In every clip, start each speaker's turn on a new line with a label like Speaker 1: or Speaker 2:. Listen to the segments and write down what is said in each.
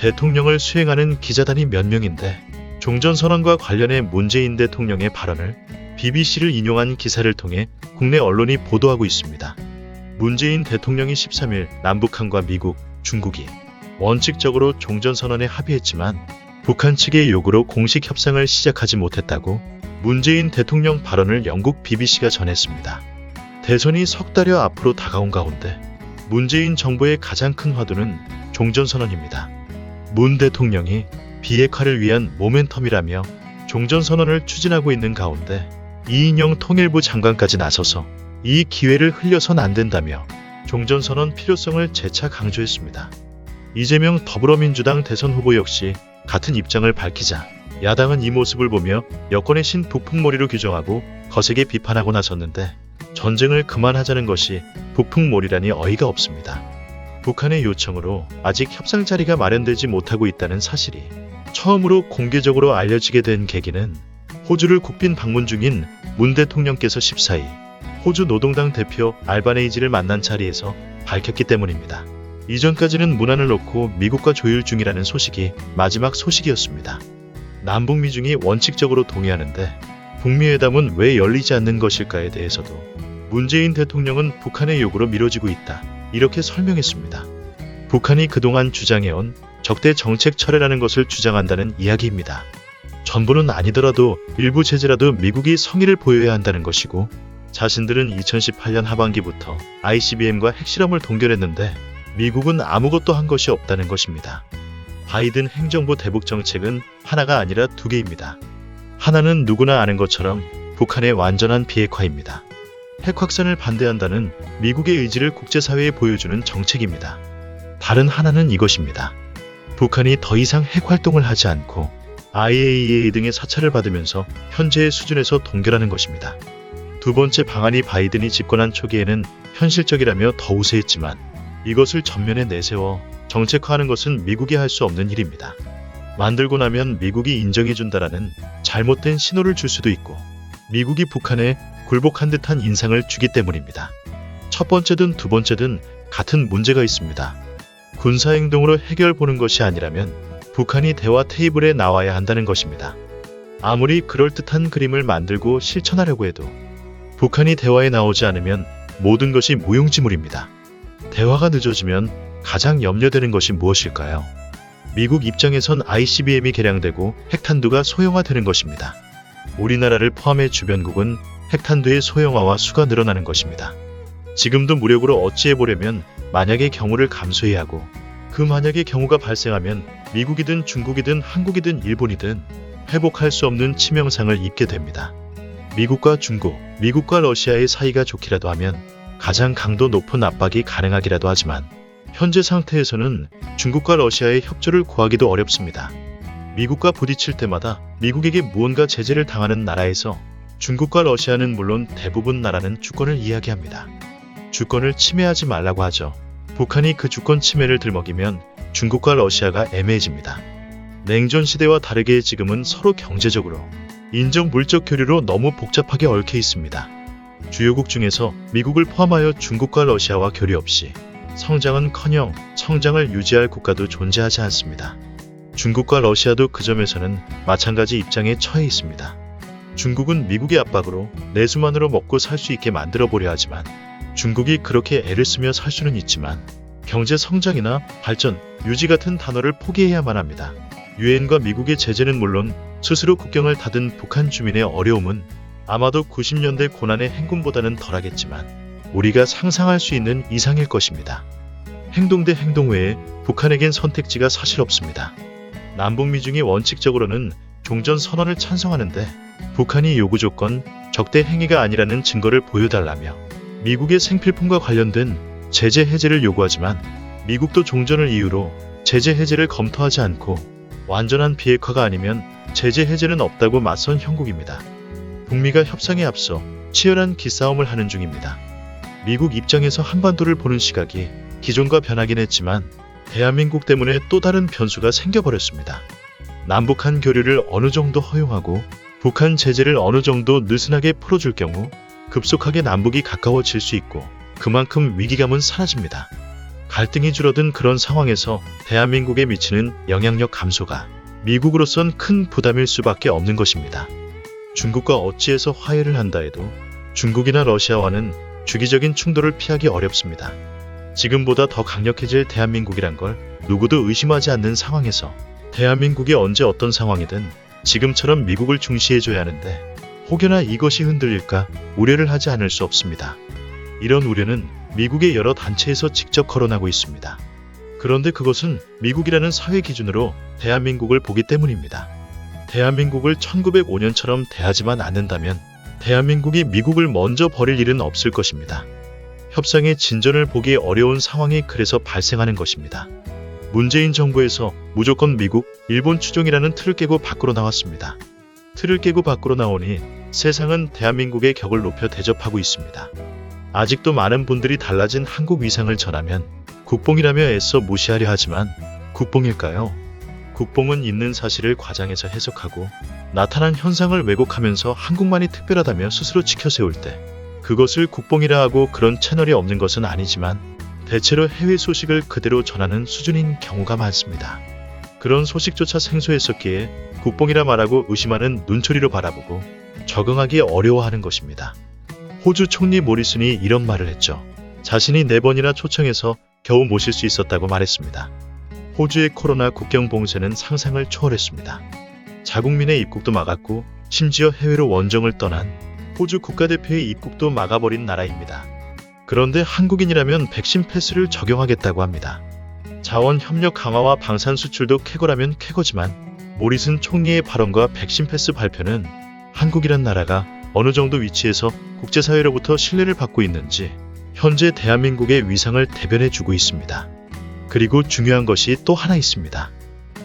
Speaker 1: 대통령을 수행하는 기자단이 몇 명인데 종전선언과 관련해 문재인 대통령의 발언을 BBC를 인용한 기사를 통해 국내 언론이 보도하고 있습니다. 문재인 대통령이 13일 남북한과 미국, 중국이 원칙적으로 종전선언에 합의했지만 북한 측의 요구로 공식 협상을 시작하지 못했다고 문재인 대통령 발언을 영국 BBC가 전했습니다. 대선이 석 달여 앞으로 다가온 가운데 문재인 정부의 가장 큰 화두는 종전선언입니다. 문 대통령이 비핵화를 위한 모멘텀이라며 종전선언을 추진하고 있는 가운데 이인영 통일부 장관까지 나서서 이 기회를 흘려선 안 된다며 종전선언 필요성을 재차 강조했습니다. 이재명 더불어민주당 대선 후보 역시 같은 입장을 밝히자 야당은 이 모습을 보며 여권의 신북풍몰이로 규정하고 거세게 비판하고 나섰는데 전쟁을 그만하자는 것이 북풍몰이라니 어이가 없습니다. 북한의 요청으로 아직 협상 자리가 마련되지 못하고 있다는 사실이 처음으로 공개적으로 알려지게 된 계기는 호주를 국빈 방문 중인 문 대통령께서 14일 호주 노동당 대표 알바네이지를 만난 자리에서 밝혔기 때문입니다. 이전까지는 문안을 놓고 미국과 조율 중이라는 소식이 마지막 소식이었습니다. 남북미중이 원칙적으로 동의하는데 북미회담은 왜 열리지 않는 것일까에 대해서도 문재인 대통령은 북한의 요구로 미뤄지고 있다. 이렇게 설명했습니다. 북한이 그동안 주장해온 적대 정책 철회라는 것을 주장한다는 이야기입니다. 전부는 아니더라도 일부 제재라도 미국이 성의를 보여야 한다는 것이고 자신들은 2018년 하반기부터 ICBM과 핵실험을 동결했는데 미국은 아무것도 한 것이 없다는 것입니다. 바이든 행정부 대북 정책은 하나가 아니라 두 개입니다. 하나는 누구나 아는 것처럼 북한의 완전한 비핵화입니다. 핵 확산을 반대한다는 미국의 의지를 국제사회에 보여주는 정책입니다. 다른 하나는 이것입니다. 북한이 더 이상 핵 활동을 하지 않고 IAEA 등의 사찰을 받으면서 현재의 수준에서 동결하는 것입니다. 두 번째 방안이 바이든이 집권한 초기에는 현실적이라며 더 우세했지만 이것을 전면에 내세워 정책화하는 것은 미국이 할 수 없는 일입니다. 만들고 나면 미국이 인정해준다라는 잘못된 신호를 줄 수도 있고 미국이 북한에 굴복한 듯한 인상을 주기 때문입니다. 첫 번째든 두 번째든 같은 문제가 있습니다. 군사행동으로 해결 보는 것이 아니라면 북한이 대화 테이블에 나와야 한다는 것입니다. 아무리 그럴듯한 그림을 만들고 실천하려고 해도 북한이 대화에 나오지 않으면 모든 것이 무용지물입니다. 대화가 늦어지면 가장 염려되는 것이 무엇일까요? 미국 입장에선 ICBM이 개량되고 핵탄두가 소형화되는 것입니다. 우리나라를 포함해 주변국은 핵탄두의 소형화와 수가 늘어나는 것입니다. 지금도 무력으로 어찌해보려면 만약의 경우를 감수해야 하고 그 만약의 경우가 발생하면 미국이든 중국이든 한국이든 일본이든 회복할 수 없는 치명상을 입게 됩니다. 미국과 중국, 미국과 러시아의 사이가 좋기라도 하면 가장 강도 높은 압박이 가능하기라도 하지만 현재 상태에서는 중국과 러시아의 협조를 구하기도 어렵습니다. 미국과 부딪힐 때마다 미국에게 무언가 제재를 당하는 나라에서 중국과 러시아는 물론 대부분 나라는 주권을 이야기합니다. 주권을 침해하지 말라고 하죠. 북한이 그 주권 침해를 들먹이면 중국과 러시아가 애매해집니다. 냉전 시대와 다르게 지금은 서로 경제적으로 인정 물적 교류로 너무 복잡하게 얽혀 있습니다. 주요국 중에서 미국을 포함하여 중국과 러시아와 교류 없이 성장은커녕 성장을 유지할 국가도 존재하지 않습니다. 중국과 러시아도 그 점에서는 마찬가지 입장에 처해 있습니다. 중국은 미국의 압박으로 내수만으로 먹고 살 수 있게 만들어 보려 하지만 중국이 그렇게 애를 쓰며 살 수는 있지만 경제 성장이나 발전, 유지 같은 단어를 포기해야만 합니다. 유엔과 미국의 제재는 물론 스스로 국경을 닫은 북한 주민의 어려움은 아마도 90년대 고난의 행군보다는 덜하겠지만 우리가 상상할 수 있는 이상일 것입니다. 행동 대 행동 외에 북한에겐 선택지가 사실 없습니다. 남북미중이 원칙적으로는 종전선언을 찬성하는데 북한이 요구 조건, 적대 행위가 아니라는 증거를 보여달라며 미국의 생필품과 관련된 제재 해제를 요구하지만 미국도 종전을 이유로 제재 해제를 검토하지 않고 완전한 비핵화가 아니면 제재 해제는 없다고 맞선 형국입니다. 북미가 협상에 앞서 치열한 기싸움을 하는 중입니다. 미국 입장에서 한반도를 보는 시각이 기존과 변하긴 했지만 대한민국 때문에 또 다른 변수가 생겨버렸습니다. 남북한 교류를 어느 정도 허용하고 북한 제재를 어느 정도 느슨하게 풀어줄 경우 급속하게 남북이 가까워질 수 있고 그만큼 위기감은 사라집니다. 갈등이 줄어든 그런 상황에서 대한민국에 미치는 영향력 감소가 미국으로선 큰 부담일 수밖에 없는 것입니다. 중국과 어찌해서 화해를 한다 해도 중국이나 러시아와는 주기적인 충돌을 피하기 어렵습니다. 지금보다 더 강력해질 대한민국이란 걸 누구도 의심하지 않는 상황에서 대한민국이 언제 어떤 상황이든 지금처럼 미국을 중시해줘야 하는데 혹여나 이것이 흔들릴까 우려를 하지 않을 수 없습니다. 이런 우려는 미국의 여러 단체에서 직접 거론하고 있습니다. 그런데 그것은 미국이라는 사회 기준으로 대한민국을 보기 때문입니다. 대한민국을 1905년처럼 대하지만 않는다면 대한민국이 미국을 먼저 버릴 일은 없을 것입니다. 협상의 진전을 보기 어려운 상황이 그래서 발생하는 것입니다. 문재인 정부에서 무조건 미국, 일본 추종이라는 틀을 깨고 밖으로 나왔습니다. 틀을 깨고 밖으로 나오니 세상은 대한민국의 격을 높여 대접하고 있습니다. 아직도 많은 분들이 달라진 한국 위상을 전하면 국뽕이라며 애써 무시하려 하지만 국뽕일까요? 국뽕은 있는 사실을 과장해서 해석하고 나타난 현상을 왜곡하면서 한국만이 특별하다며 스스로 치켜세울 때 그것을 국뽕이라 하고 그런 채널이 없는 것은 아니지만 대체로 해외 소식을 그대로 전하는 수준인 경우가 많습니다. 그런 소식조차 생소했었기에 국뽕이라 말하고 의심하는 눈초리로 바라보고 적응하기 어려워하는 것입니다. 호주 총리 모리슨이 이런 말을 했죠. 자신이 4번이나 초청해서 겨우 모실 수 있었다고 말했습니다. 호주의 코로나 국경 봉쇄는 상상을 초월했습니다. 자국민의 입국도 막았고 심지어 해외로 원정을 떠난 호주 국가대표의 입국도 막아버린 나라입니다. 그런데 한국인이라면 백신 패스를 적용하겠다고 합니다. 자원 협력 강화와 방산 수출도 쾌거라면 쾌거지만 모리슨 총리의 발언과 백신 패스 발표는 한국이란 나라가 어느 정도 위치에서 국제사회로부터 신뢰를 받고 있는지 현재 대한민국의 위상을 대변해주고 있습니다. 그리고 중요한 것이 또 하나 있습니다.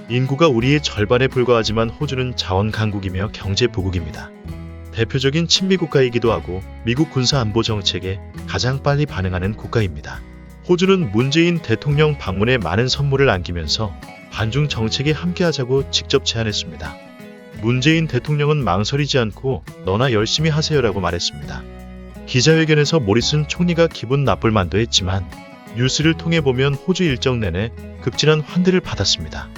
Speaker 1: 인구가 우리의 절반에 불과하지만 호주는 자원 강국이며 경제 부국입니다. 대표적인 친미 국가이기도 하고 미국 군사안보 정책에 가장 빨리 반응하는 국가입니다. 호주는 문재인 대통령 방문에 많은 선물을 안기면서 반중 정책에 함께하자고 직접 제안했습니다. 문재인 대통령은 망설이지 않고 너나 열심히 하세요라고 말했습니다. 기자회견에서 모리슨 총리가 기분 나쁠 만도 했지만 뉴스를 통해 보면 호주 일정 내내 극진한 환대를 받았습니다.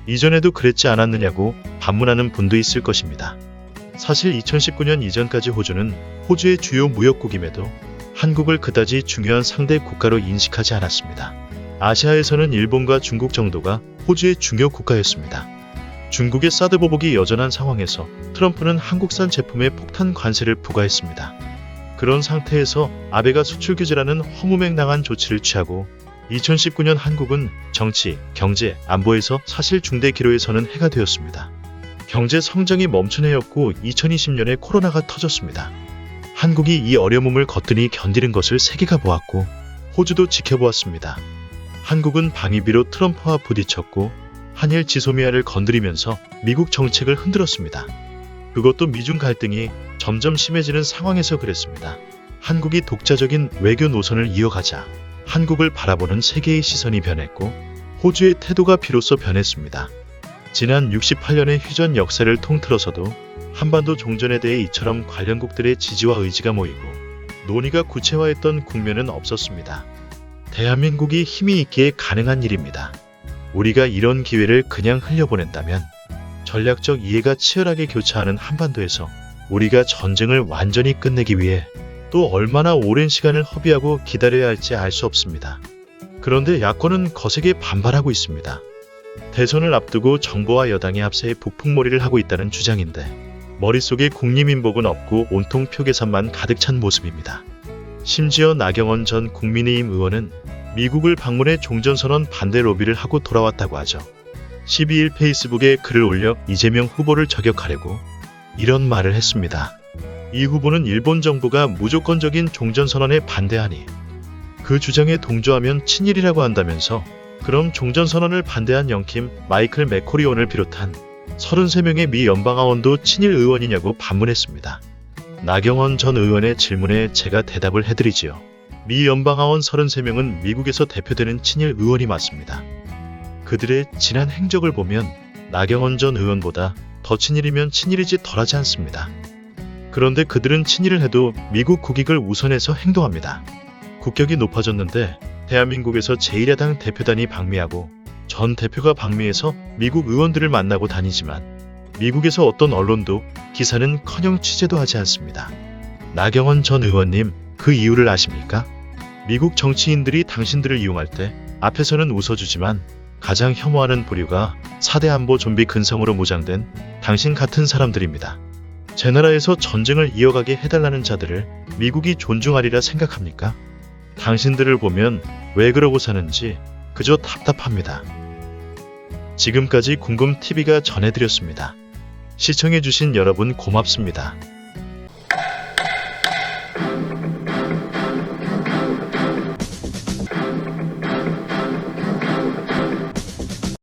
Speaker 1: 이전에도 그랬지 않았느냐고 반문하는 분도 있을 것입니다. 사실 2019년 이전까지 호주는 호주의 주요 무역국임에도 한국을 그다지 중요한 상대 국가로 인식하지 않았습니다. 아시아에서는 일본과 중국 정도가 호주의 중요 국가였습니다. 중국의 사드 보복이 여전한 상황에서 트럼프는 한국산 제품에 폭탄 관세를 부과했습니다. 그런 상태에서 아베가 수출 규제라는 허무맹랑한 조치를 취하고 2019년 한국은 정치, 경제, 안보에서 사실 중대 기로에 서는 해가 되었습니다. 경제 성장이 멈춘 해였고 2020년에 코로나가 터졌습니다. 한국이 이 어려움을 거뜬히 견디는 것을 세계가 보았고 호주도 지켜보았습니다. 한국은 방위비로 트럼프와 부딪혔고 한일 지소미아를 건드리면서 미국 정책을 흔들었습니다. 그것도 미중 갈등이 점점 심해지는 상황에서 그랬습니다. 한국이 독자적인 외교 노선을 이어가자 한국을 바라보는 세계의 시선이 변했고 호주의 태도가 비로소 변했습니다. 지난 68년의 휴전 역사를 통틀어서도 한반도 종전에 대해 이처럼 관련국들의 지지와 의지가 모이고 논의가 구체화했던 국면은 없었습니다. 대한민국이 힘이 있기에 가능한 일입니다. 우리가 이런 기회를 그냥 흘려보낸다면 전략적 이해가 치열하게 교차하는 한반도에서 우리가 전쟁을 완전히 끝내기 위해 또 얼마나 오랜 시간을 허비하고 기다려야 할지 알 수 없습니다. 그런데 야권은 거세게 반발하고 있습니다. 대선을 앞두고 정부와 여당이 합세해 북풍몰이를 하고 있다는 주장인데 머릿속에 국민민복은 없고 온통 표계산만 가득 찬 모습입니다. 심지어 나경원 전 국민의힘 의원은 미국을 방문해 종전선언 반대 로비를 하고 돌아왔다고 하죠. 12일 페이스북에 글을 올려 이재명 후보를 저격하려고 이런 말을 했습니다. 이 후보는 일본 정부가 무조건적인 종전선언에 반대하니 그 주장에 동조하면 친일이라고 한다면서 그럼 종전선언을 반대한 영킴, 마이클 맥코리온을 비롯한 33명의 미 연방하원도 친일 의원이냐고 반문했습니다. 나경원 전 의원의 질문에 제가 대답을 해드리지요. 미 연방하원 33명은 미국에서 대표되는 친일 의원이 맞습니다. 그들의 지난 행적을 보면 나경원 전 의원보다 더 친일이면 친일이지 덜하지 않습니다. 그런데 그들은 친일을 해도 미국 국익을 우선해서 행동합니다. 국격이 높아졌는데 대한민국에서 제1야당 대표단이 방미하고 전 대표가 방미해서 미국 의원들을 만나고 다니지만 미국에서 어떤 언론도 기사는커녕 취재도 하지 않습니다. 나경원 전 의원님, 그 이유를 아십니까? 미국 정치인들이 당신들을 이용할 때 앞에서는 웃어주지만 가장 혐오하는 부류가 4대 안보 좀비 근성으로 무장된 당신 같은 사람들입니다. 제 나라에서 전쟁을 이어가게 해달라는 자들을 미국이 존중하리라 생각합니까? 당신들을 보면 왜 그러고 사는지 그저 답답합니다. 지금까지 궁금TV가 전해드렸습니다. 시청해주신 여러분 고맙습니다.